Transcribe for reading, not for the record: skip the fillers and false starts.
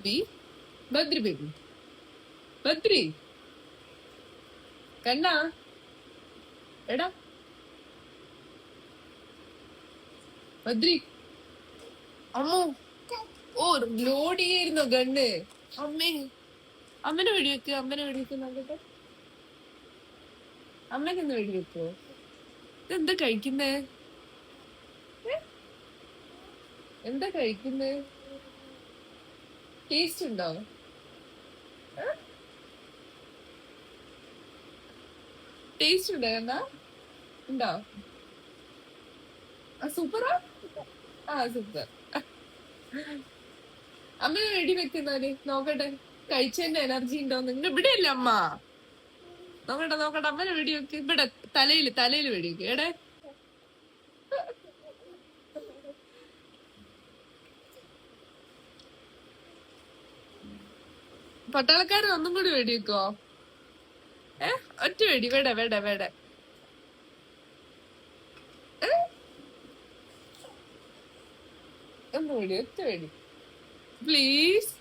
B Badri baby Badri കണ്ണാ എടാ ബദ്രി അമ്മോ ഓ load ചെയ്യായിരുന്നോ gun അമ്മേ അമ്മനെ വെടിവെക്ക് അമ്മനെ വെടിവെക്ക് നോക്കട്ടെ അമ്മനെന്ന് വെടിവെക്കോ ഇതെന്താ കഴിക്കുന്നേ എന്താ കഴിക്കുന്നേ ടേസ്റ്റ് ഉണ്ടോ ടേസ്റ്റ് ഉണ്ടോ എന്നാ ഉണ്ടോ ആ സൂപ്പറാ ആ സൂപ്പർ അമ്മ വെടി വെക്കുന്നാല് നോക്കട്ടെ കഴിച്ചതിന്റെ എനർജി ഉണ്ടോ നിങ്ങൾ ഇവിടെയല്ലേ അമ്മ നോക്കട്ടെ നോക്കട്ടെ അമ്മനെ വെടി വെക്ക് ഇവിടെ തലയില് വെടി വെക്ക് എടെ പട്ടാളക്കാരൻ ഒന്നും കൂടി വെടി വെക്കോ ഒറ്റ വെടി വേട ഒന്ന് വെടി ഒറ്റ വെടി പ്ലീസ്